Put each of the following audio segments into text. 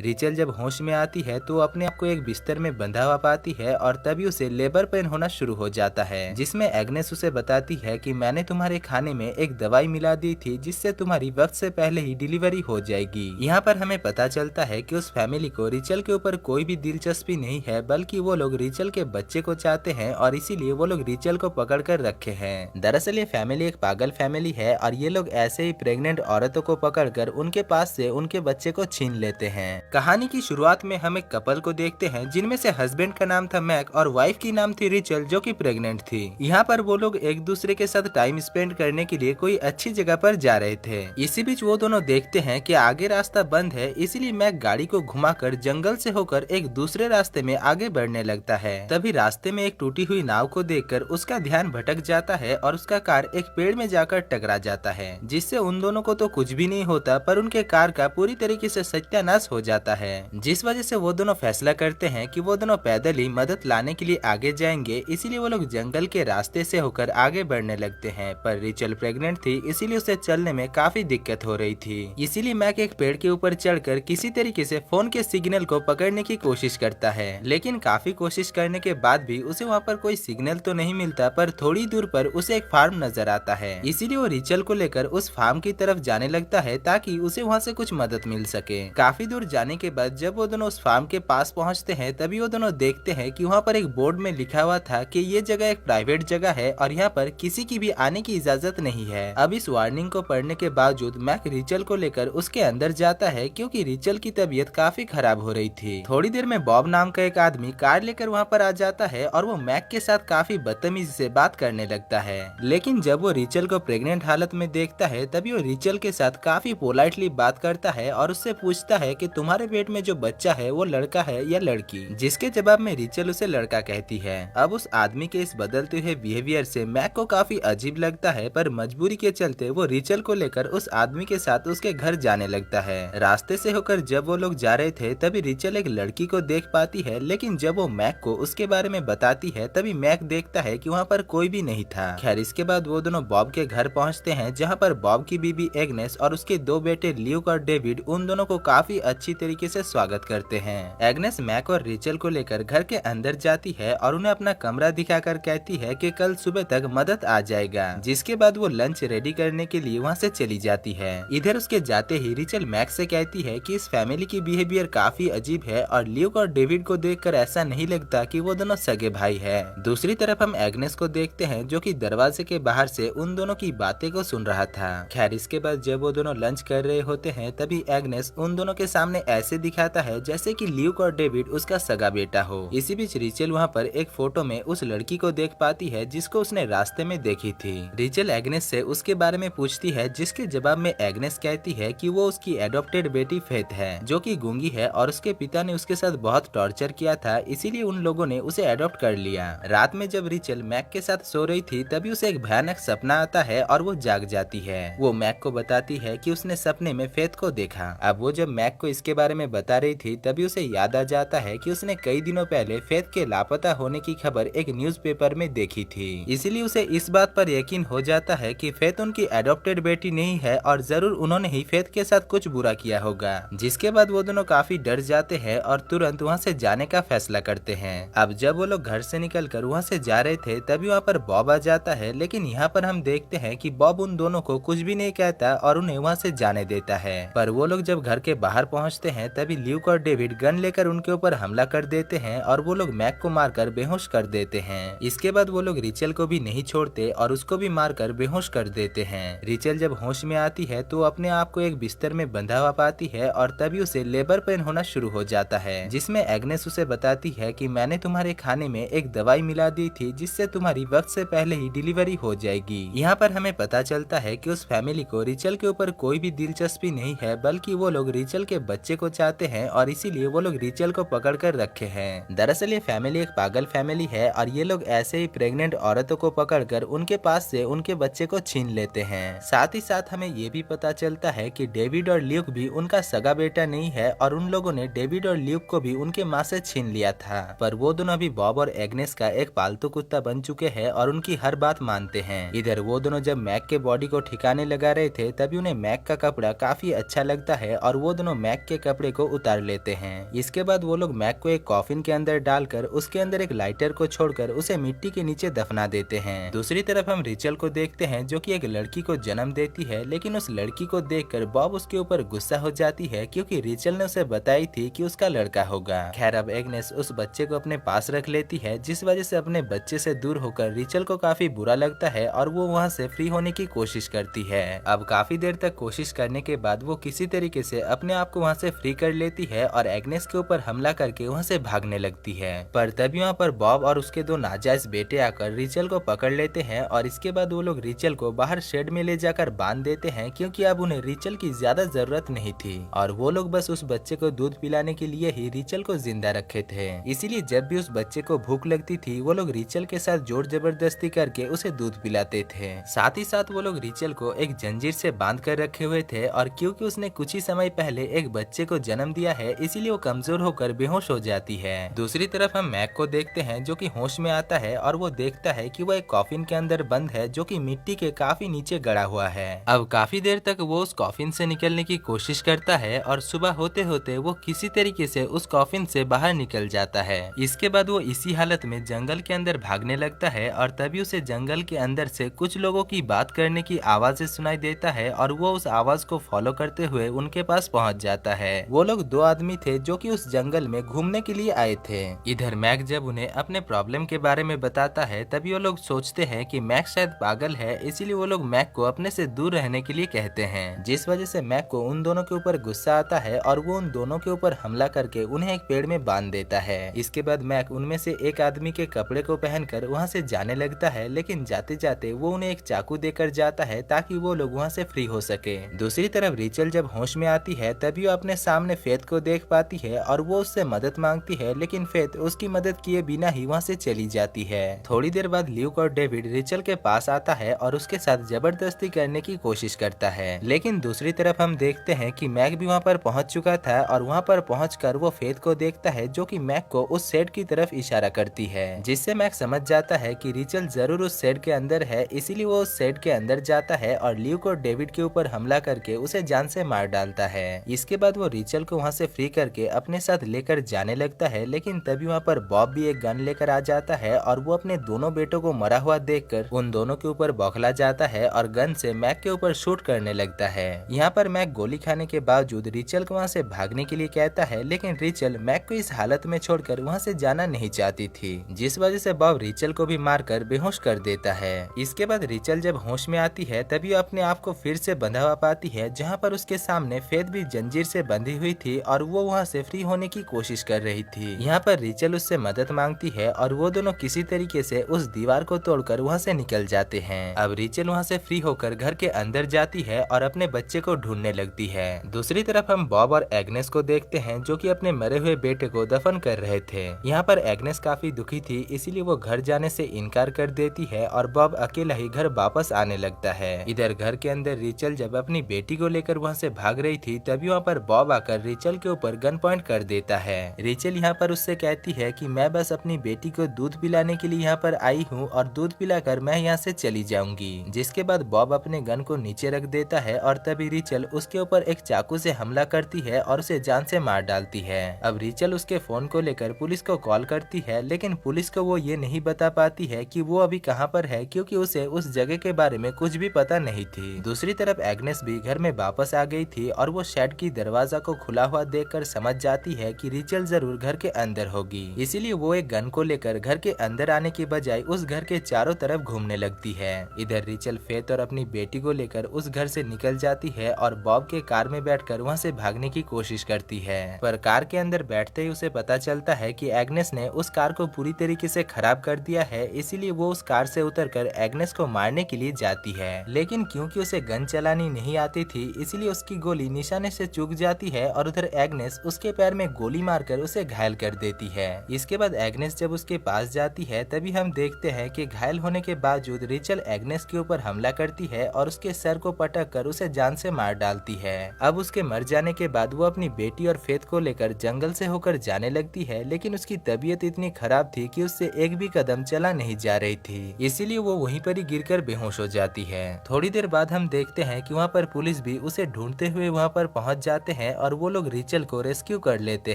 Rachel जब होश में आती है तो अपने आप को एक बिस्तर में बंधा हुआ पाती है और तभी उसे लेबर पेन होना शुरू हो जाता है, जिसमें एग्नेस उसे बताती है कि मैंने तुम्हारे खाने में एक दवाई मिला दी थी जिससे तुम्हारी वक्त से पहले ही डिलीवरी हो जाएगी। यहाँ पर हमें पता चलता है कि उस फैमिली को रिचल के ऊपर कोई भी दिलचस्पी नहीं है, बल्कि वो लोग रिचल के बच्चे को चाहते हैं और इसीलिए वो लोग रिचल को पकड़ कर रखे हैं। दरअसल ये फैमिली एक पागल फैमिली है और ये लोग ऐसे ही प्रेग्नेंट औरतों को पकड़कर उनके पास से उनके बच्चे को छीन लेते हैं। कहानी की शुरुआत में हम एक कपल को देखते हैं जिनमें से हस्बैंड का नाम था मैक और वाइफ की नाम थी रिचल, जो कि प्रेग्नेंट थी। यहाँ पर वो लोग एक दूसरे के साथ टाइम स्पेंड करने के लिए कोई अच्छी जगह पर जा रहे थे। इसी बीच वो दोनों देखते हैं कि आगे रास्ता बंद है, इसीलिए मैक गाड़ी को घुमाकर जंगल से होकर एक दूसरे रास्ते में आगे बढ़ने लगता है। तभी रास्ते में एक टूटी हुई नाव को देखकर उसका ध्यान भटक जाता है और उसका कार एक पेड़ में जाकर टकरा जाता है, जिससे उन दोनों को तो कुछ भी नहीं होता पर उनके कार का पूरी तरीके से सत्यानाश हो जाता है, जिस वजह से वो दोनों फैसला करते हैं कि वो दोनों पैदल ही मदद लाने के लिए आगे जाएंगे। इसीलिए वो लोग जंगल के रास्ते से होकर आगे बढ़ने लगते हैं, पर रिचल प्रेग्नेंट थी इसीलिए उसे चलने में काफी दिक्कत हो रही थी। इसीलिए मैक एक पेड़ के ऊपर चढ़कर किसी तरीके से फोन के सिग्नल को पकड़ने की कोशिश करता है, लेकिन काफी कोशिश करने के बाद भी उसे वहाँ पर कोई सिग्नल तो नहीं मिलता, पर थोड़ी दूर पर उसे एक फार्म नजर आता है। इसीलिए वो रिचल को लेकर उस फार्म की तरफ जाने लगता है ताकि उसे वहाँ से कुछ मदद मिल सके। काफी दूर जाने के बाद जब वो दोनों उस फार्म के पास पहुंचते हैं तभी वो दोनों देखते हैं कि वहाँ पर एक बोर्ड में लिखा हुआ था कि ये जगह एक प्राइवेट जगह है और यहाँ पर किसी की भी आने की इजाजत नहीं है। अब इस वार्निंग को पढ़ने के बावजूद मैक रिचल को लेकर उसके अंदर जाता है, क्योंकि रिचल की तबीयत काफी खराब हो रही थी। थोड़ी देर में बॉब नाम का एक आदमी कार लेकर वहाँ पर आ जाता है और वो मैक के साथ काफी बदतमीजी से बात करने लगता है, लेकिन जब वो रिचल को प्रेग्नेंट हालत में देखता है तभी वो रिचल के साथ काफी पोलाइटली बात करता है और उससे पूछता है कि तुम्हारे पेट में जो बच्चा है वो लड़का है या लड़की, जिसके जवाब में रिचल उसे लड़का कहती है। अब उस आदमी के इस बदलते हुए बिहेवियर से मैक को काफी अजीब लगता है, पर मजबूरी के चलते वो रिचल को लेकर उस आदमी के साथ उसके घर जाने लगता है। रास्ते से होकर जब वो लोग जा रहे थे तभी रिचल एक लड़की को देख पाती है, लेकिन जब वो मैक को उसके बारे में बताती है तभी मैक देखता है कि वहाँ पर कोई भी नहीं था। खैर इसके बाद वो दोनों बॉब के घर पहुँचते हैं, जहाँ पर बॉब की बीबी एग्नेस और उसके दो बेटे ल्यूक और डेविड उन दोनों को काफी अच्छी तरीके से स्वागत करते हैं। एग्नेस मैक और रिचल को लेकर घर के अंदर जाती है और उन्हें अपना कमरा दिखाकर कहती है कि कल सुबह तक मदद आ जाएगा, जिसके बाद वो लंच रेडी करने के लिए वहाँ से चली जाती है। इधर उसके जाते ही रिचल मैक से कहती है कि इस फैमिली की बिहेवियर काफी अजीब है और ल्यूक और डेविड को देखकर ऐसा नहीं लगता कि वो दोनों सगे भाई है। दूसरी तरफ हम एग्नेस को देखते हैं जो कि दरवाजे के बाहर से उन दोनों की बातें को सुन रहा था। खैर इसके बाद जब वो दोनों लंच कर रहे होते हैं तभी एग्नेस उन दोनों के सामने ऐसे दिखाता है जैसे कि ल्यूक और डेविड उसका सगा बेटा हो। इसी बीच रिचल वहाँ पर एक फोटो में उस लड़की को देख पाती है जिसको उसने रास्ते में देखी थी। रिचल एग्नेस से उसके बारे में पूछती है, जिसके जवाब में एग्नेस कहती है कि वो उसकी एडॉप्टेड बेटी फेथ है, जो कि गूंगी है और उसके पिता ने उसके साथ बहुत टॉर्चर किया था, इसीलिए उन लोगों ने उसे एडॉप्ट कर लिया। रात में जब रिचल मैक के साथ सो रही थी तभी उसे एक भयानक सपना आता है और वो जाग जाती है। वो मैक को बताती है कि उसने सपने में फेथ को देखा। अब वो जब मैक को इसके बारे में बता रही थी तभी उसे याद आ जाता है कि उसने कई दिनों पहले फेथ के लापता होने की खबर एक न्यूज़पेपर में देखी थी। इसीलिए उसे इस बात पर यकीन हो जाता है कि फेथ उनकी एडॉप्टेड बेटी नहीं है और जरूर उन्होंने ही फेथ के साथ कुछ बुरा किया होगा। जिसके बाद वो दोनों काफी डर जाते हैं और तुरंत वहाँ से जाने का फैसला करते हैं। अब जब वो लोग घर से निकलकर वहाँ से जा रहे थे तभी वहाँ पर बॉब आ जाता है, लेकिन यहाँ पर हम देखते हैं कि बॉब उन दोनों को कुछ भी नहीं कहता और उन्हें वहाँ से जाने देता है। पर वो लोग जब घर के बाहर पहुँचते हैं तभी ल्यूक और डेविड गन लेकर उनके ऊपर हमला कर देते हैं और वो लोग मैक को मारकर बेहोश कर देते हैं। इसके बाद वो लोग रिचल को भी नहीं छोड़ते और उसको भी मारकर बेहोश कर देते हैं। रिचल जब होश में आती है तो अपने आप को एक बिस्तर में बंधा हुआ पाती है और तभी उसे लेबर पेन होना शुरू हो जाता है, जिसमें एग्नेस उसे बताती है कि मैंने तुम्हारे खाने में एक दवाई मिला दी थी जिससे तुम्हारी वक्त से पहले ही डिलीवरी हो जाएगी। यहाँ पर हमें पता चलता है कि उस फैमिली को रिचल के ऊपर कोई भी दिलचस्पी नहीं है, बल्कि वो लोग रिचल के बच्चे को चाहते हैं और इसीलिए वो लोग रिचल को पकड़ कर रखे हैं। दरअसल ये फैमिली एक पागल फैमिली है और ये लोग ऐसे ही प्रेग्नेंट औरतों को पकड़कर उनके पास से उनके बच्चे को छीन लेते हैं। साथ ही साथ हमें ये भी पता चलता है कि डेविड और ल्यूक भी उनका सगा बेटा नहीं है और उन लोगों ने डेविड और ल्यूक को भी उनके माँ से छीन लिया था, पर वो दोनों भी बॉब और एग्नेस का एक पालतू कुत्ता बन चुके हैं और उनकी हर बात मानते हैं। इधर वो दोनों जब मैक के बॉडी को ठिकाने लगा रहे थे तभी उन्हें मैक का कपड़ा काफी अच्छा लगता है और वो दोनों मैक के कपड़े को उतार लेते हैं। इसके बाद वो लोग मैक को एक कॉफिन के अंदर डालकर उसके अंदर एक लाइटर को छोड़कर उसे मिट्टी के नीचे दफना देते हैं। दूसरी तरफ हम रिचल को देखते हैं जो कि एक लड़की को जन्म देती है, लेकिन उस लड़की को देखकर बॉब उसके ऊपर गुस्सा हो जाती है क्योंकि रिचल ने उसे बताई थी कि उसका लड़का होगा। खैर अब एग्नेस उस बच्चे को अपने पास रख लेती है, जिस वजह से अपने बच्चे से दूर होकर रिचल को काफी बुरा लगता है और वो वहाँ से फ्री होने की कोशिश करती है। अब काफी देर तक कोशिश करने के बाद वो किसी तरीके से अपने आप को वहाँ से फ्री कर लेती है और एग्नेस के ऊपर हमला करके वहाँ से भागने लगती है। पर तभी वहाँ पर बॉब और उसके दो नाजायज बेटे आकर रिचल को पकड़ लेते हैं और इसके बाद वो लोग रिचल को बाहर शेड में ले जाकर बांध देते हैं क्योंकि अब उन्हें रिचल की ज्यादा जरूरत नहीं थी और वो लोग बस उस बच्चे को दूध पिलाने के लिए ही रिचल को जिंदा रखे थे। इसीलिए जब भी उस बच्चे को भूख लगती थी वो लोग रिचल के साथ जोर जबरदस्ती करके उसे दूध पिलाते थे। साथ ही साथ वो लोग रिचल को एक जंजीर से बांध कर रखे हुए थे और क्योंकि उसने कुछ ही समय पहले एक बच्चे को जन्म दिया है इसीलिए वो कमजोर होकर बेहोश हो जाती है। दूसरी तरफ हम मैक को देखते हैं जो कि होश में आता है और वो देखता है कि वो एक कॉफिन के अंदर बंद है जो कि मिट्टी के काफी नीचे गड़ा हुआ है। अब काफी देर तक वो उस कॉफिन से निकलने की कोशिश करता है और सुबह होते होते वो किसी तरीके से उस कॉफिन से बाहर निकल जाता है। इसके बाद वो इसी हालत में जंगल के अंदर भागने लगता है और तभी उसे जंगल के अंदर से कुछ लोगों की बात करने की आवाजें सुनाई देता है और वो उस आवाज को फॉलो करते हुए उनके पास पहुंच जाता है। वो लोग दो आदमी थे जो कि उस जंगल में घूमने के लिए आए थे। इधर मैक जब उन्हें अपने प्रॉब्लम के बारे में बताता है तभी वो लोग सोचते हैं कि मैक शायद पागल है, इसीलिए वो लोग मैक को अपने से दूर रहने के लिए कहते हैं, जिस वजह से मैक को उन दोनों के ऊपर गुस्सा आता है और वो उन दोनों के ऊपर हमला करके उन्हें एक पेड़ में बांध देता है। इसके बाद मैक उनमें से एक आदमी के कपड़े को पहनकर वहाँ से जाने लगता है, लेकिन जाते जाते वो उन्हें एक चाकू देकर जाता है ताकि वो लोग वहाँ से फ्री हो सके। दूसरी तरफ रिचल जब होश में आती है तभी वो अपने सामने फेथ को देख पाती है और वो उससे मदद मांगती है, लेकिन फेथ उसकी मदद किए बिना ही वहाँ से चली जाती है। थोड़ी देर बाद ल्यूक और डेविड रिचल के पास आता है और उसके साथ जबरदस्ती करने की कोशिश करता है, लेकिन दूसरी तरफ हम देखते हैं कि मैक भी वहाँ पर पहुँच चुका था और वहाँ पर पहुंचकर वो फेथ को देखता है जो कि मैक को उस शेड की तरफ इशारा करती है, जिससे मैक समझ जाता है कि रिचल जरूर उस शेड के अंदर है, इसीलिए वो उस शेड के अंदर जाता है और ल्यूक और डेविड के ऊपर हमला करके उसे जान से मार डालता है। इसके बाद वो रिचल को वहाँ से फ्री करके अपने साथ लेकर जाने लगता है, लेकिन तभी वहाँ पर बॉब भी एक गन लेकर आ जाता है और वो अपने दोनों बेटों को मरा हुआ देखकर उन दोनों के ऊपर बौखला जाता है और गन से मैक के ऊपर शूट करने लगता है। यहाँ पर मैक गोली खाने के बावजूद रिचल को वहाँ से भागने के लिए कहता है, लेकिन रिचल मैक को इस हालत में छोड़कर वहाँ से जाना नहीं चाहती थी, जिस वजह से बॉब रिचल को भी मारकर बेहोश कर देता है। इसके बाद रिचल जब होश में आती है तभी वो अपने आप को फिर से बंधा हुआ पाती है, जहाँ पर उसके सामने फेथ भी जंजीर से बंधी हुई थी और वो वहाँ से फ्री होने की कोशिश कर रही थी। यहाँ पर रिचल उससे मदद मांगती है और वो दोनों किसी तरीके से उस दीवार को तोड़कर वहाँ से निकल जाते हैं। अब रिचल वहाँ से फ्री होकर घर के अंदर जाती है और अपने बच्चे को ढूंढने लगती है। दूसरी तरफ हम बॉब और एग्नेस को देखते हैं जो कि अपने मरे हुए बेटे को दफन कर रहे थे। यहाँ पर एग्नेस काफी दुखी थी, इसीलिए वो घर जाने से इनकार कर देती है और बॉब अकेला ही घर वापस आने लगता है। इधर घर के अंदर रिचल जब अपनी बेटी को लेकर वहाँ से भाग रही थी तभी वहाँ पर बॉब आकर रिचल के ऊपर गन पॉइंट कर देता है। रिचल यहाँ पर उससे कहती है कि मैं बस अपनी बेटी को दूध पिलाने के लिए यहाँ पर आई हूँ और दूध पिलाकर मैं यहाँ से चली जाऊंगी। जिसके बाद बॉब अपने गन को नीचे रख देता है और तभी रिचल उसके ऊपर एक चाकू से हमला करती है और उसे जान से मार डालती है। अब रिचल उसके फोन को लेकर पुलिस को कॉल करती है, लेकिन पुलिस को वो ये नहीं बता पाती है कि वो अभी कहाँ पर है क्योंकि उसे उस जगह के बारे में कुछ भी पता नहीं थी। दूसरी तरफ एग्नेस भी घर में वापस आ गई थी और वो शेड की दरवाजा को खुला हुआ देखकर समझ जाती है कि रिचल जरूर घर के अंदर होगी, इसीलिए वो एक गन को लेकर घर के अंदर आने की बजाय उस घर के चारों तरफ घूमने लगती है। इधर रिचल फेथ और अपनी बेटी को लेकर उस घर से निकल जाती है और बॉब के कार में बैठकर वहाँ से भागने की कोशिश करती है, पर कार के अंदर बैठते ही उसे पता चलता है कि एग्नेस ने उस कार को पूरी तरीके से खराब कर दिया है, इसीलिए वो उस कार से उतरकर एग्नेस को मारने के लिए जाती है, लेकिन क्योंकि उसे गन चलानी नहीं आती थी इसीलिए उसकी गोली निशाने से चूक जाती है और उधर एग्नेस उसके पैर में गोली मारकर उसे घायल कर देती है। इसके बाद एग्नेस जब उसके पास जाती है तभी हम देखते हैं कि घायल होने के बावजूद रिचल एग्नेस के ऊपर हमला करती है और उसके सर को पटक कर उसे जान से मार डालती है। अब उसके मर जाने के बाद वो अपनी बेटी और फेथ को लेकर जंगल से होकर जाने लगती है, लेकिन उसकी तबीयत इतनी खराब थी कि उससे एक भी कदम चला नहीं जा रही थी, इसीलिए वो वहीं पर ही गिरकर बेहोश हो जाती है। थोड़ी देर बाद हम देखते हैं कि वहाँ पर पुलिस भी उसे ढूंढते हुए वहाँ पर पहुँच जाते हैं हैं और वो लोग रिचल को रेस्क्यू कर लेते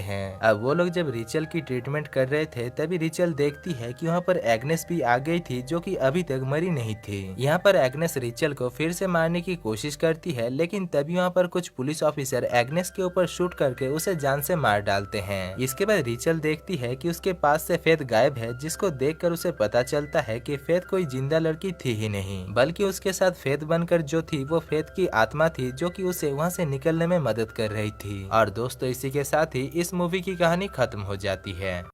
हैं। अब वो लोग जब रिचल की ट्रीटमेंट कर रहे थे तभी रिचल देखती है कि वहाँ पर एग्नेस भी आ गई थी जो कि अभी तक मरी नहीं थी। यहाँ पर एग्नेस रिचल को फिर से मारने की कोशिश करती है, लेकिन तभी वहाँ पर कुछ पुलिस ऑफिसर एग्नेस के ऊपर शूट करके उसे जान से मार डालते हैं। इसके बाद रिचल देखती है कि उसके पास से फेथ गायब है, जिसको देखकर उसे पता चलता है कि फेथ कोई जिंदा लड़की थी ही नहीं, बल्कि उसके साथ फेथ बनकर जो थी वो फेथ की आत्मा थी जो कि उसे वहाँ से निकलने में मदद कर रही थी। और दोस्तों, इसी के साथ ही इस मूवी की कहानी खत्म हो जाती है।